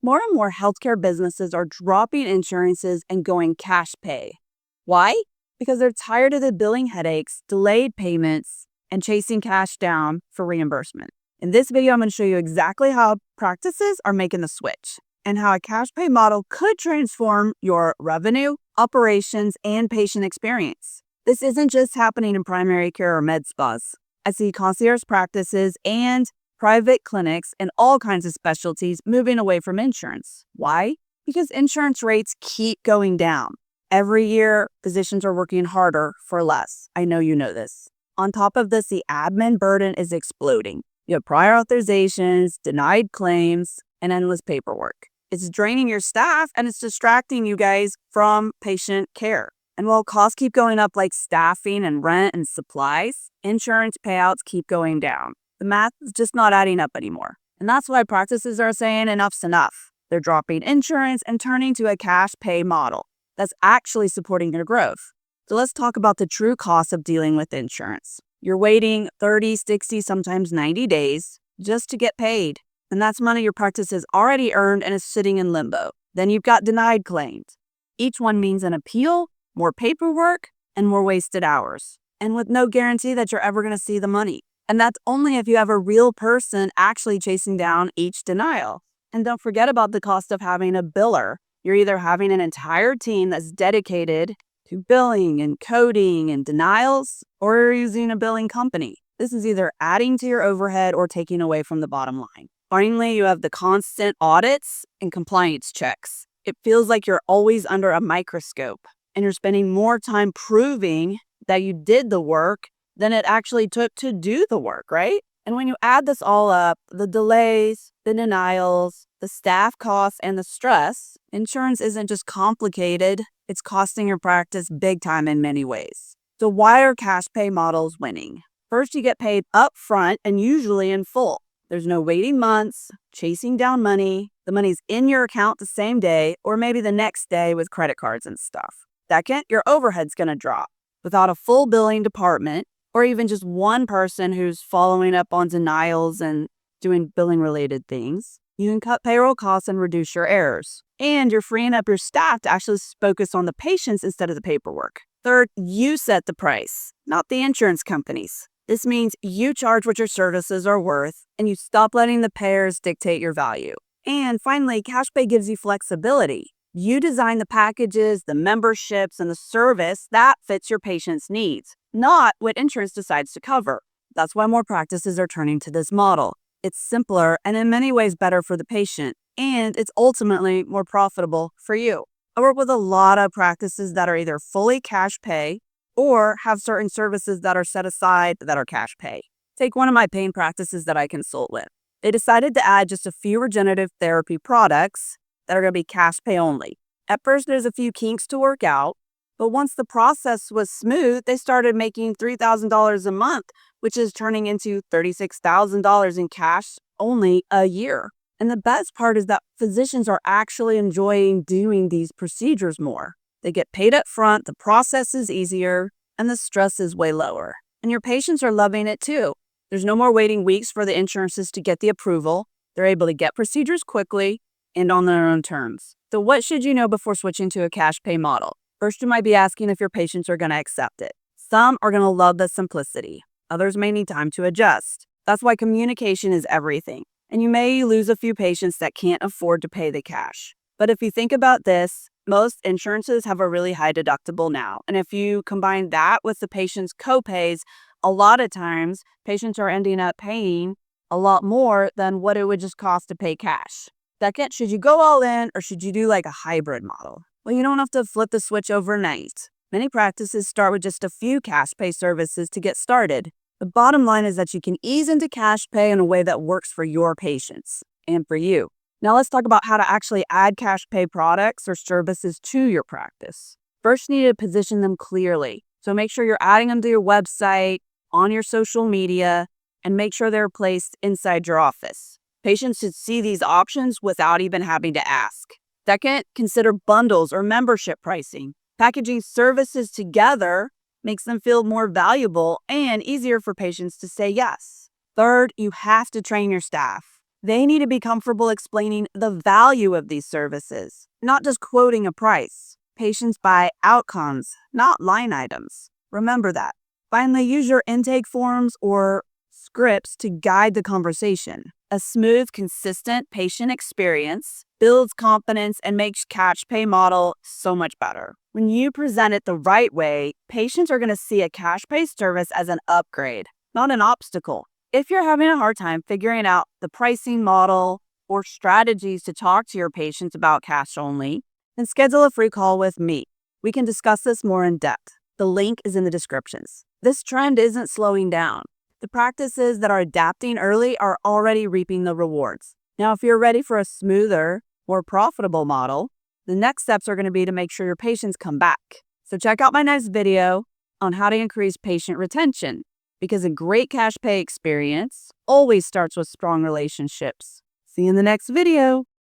More and more healthcare businesses are dropping insurances and going cash pay. Why? Because they're tired of the billing headaches, delayed payments, and chasing cash down for reimbursement. In this video, I'm going to show you exactly how practices are making the switch and how a cash pay model could transform your revenue, operations, and patient experience. This isn't just happening in primary care or med spas. I see concierge practices and private clinics and all kinds of specialties moving away from insurance. Why? Because insurance rates keep going down. Every year, physicians are working harder for less. I know you know this. On top of this, the admin burden is exploding. You have prior authorizations, denied claims, and endless paperwork. It's draining your staff and it's distracting you guys from patient care. And while costs keep going up like staffing and rent and supplies, insurance payouts keep going down. The math is just not adding up anymore. And that's why practices are saying enough's enough. They're dropping insurance and turning to a cash pay model that's actually supporting their growth. So let's talk about the true cost of dealing with insurance. You're waiting 30, 60, sometimes 90 days just to get paid. And that's money your practice has already earned and is sitting in limbo. Then you've got denied claims. Each one means an appeal, more paperwork, and more wasted hours. And with no guarantee that you're ever going to see the money. And that's only if you have a real person actually chasing down each denial. And don't forget about the cost of having a biller. You're either having an entire team that's dedicated to billing and coding and denials, or you're using a billing company. This is either adding to your overhead or taking away from the bottom line. Finally, you have the constant audits and compliance checks. It feels like you're always under a microscope, and you're spending more time proving that you did the work than it actually took to do the work, right? And when you add this all up, the delays, the denials, the staff costs, and the stress, insurance isn't just complicated, it's costing your practice big time in many ways. So why are cash pay models winning? First, you get paid upfront and usually in full. There's no waiting months, chasing down money. The money's in your account the same day or maybe the next day with credit cards and stuff. Second, your overhead's going to drop. Without a full billing department, or even just one person who's following up on denials and doing billing related things, you can cut payroll costs and reduce your errors. And you're freeing up your staff to actually focus on the patients instead of the paperwork. Third, you set the price, not the insurance companies. This means you charge what your services are worth and you stop letting the payers dictate your value. And finally, cash pay gives you flexibility. You design the packages, the memberships, and the service that fits your patient's needs, not what insurance decides to cover. That's why more practices are turning to this model. It's simpler and in many ways better for the patient, and it's ultimately more profitable for you. I work with a lot of practices that are either fully cash pay or have certain services that are set aside that are cash pay. Take one of my pain practices that I consult with. They decided to add just a few regenerative therapy products that are going to be cash pay only. At first, there's a few kinks to work out, but once the process was smooth, they started making $3,000 a month, which is turning into $36,000 in cash only a year. And the best part is that physicians are actually enjoying doing these procedures more. They get paid up front, the process is easier, and the stress is way lower. And your patients are loving it too. There's no more waiting weeks for the insurances to get the approval. They're able to get procedures quickly and on their own terms. So what should you know before switching to a cash pay model? First, you might be asking if your patients are going to accept it. Some are going to love the simplicity. Others may need time to adjust. That's why communication is everything. And you may lose a few patients that can't afford to pay the cash. But if you think about this, most insurances have a really high deductible now. And if you combine that with the patient's copays, a lot of times patients are ending up paying a lot more than what it would just cost to pay cash. Second, should you go all in or should you do like a hybrid model? Well, you don't have to flip the switch overnight. Many practices start with just a few cash pay services to get started. The bottom line is that you can ease into cash pay in a way that works for your patients and for you. Now let's talk about how to actually add cash pay products or services to your practice. First, you need to position them clearly. So make sure you're adding them to your website, on your social media, and make sure they're placed inside your office. Patients should see these options without even having to ask. Second, consider bundles or membership pricing. Packaging services together makes them feel more valuable and easier for patients to say yes. Third, you have to train your staff. They need to be comfortable explaining the value of these services, not just quoting a price. Patients buy outcomes, not line items. Remember that. Finally, use your intake forms or scripts to guide the conversation. A smooth, consistent patient experience builds confidence and makes cash pay model so much better. When you present it the right way, patients are going to see a cash pay service as an upgrade, not an obstacle. If you're having a hard time figuring out the pricing model or strategies to talk to your patients about cash only, then schedule a free call with me. We can discuss this more in depth. The link is in the descriptions. This trend isn't slowing down. The practices that are adapting early are already reaping the rewards. Now, if you're ready for a smoother, more profitable model, the next steps are going to be to make sure your patients come back. So check out my next video on how to increase patient retention, because a great cash pay experience always starts with strong relationships. See you in the next video.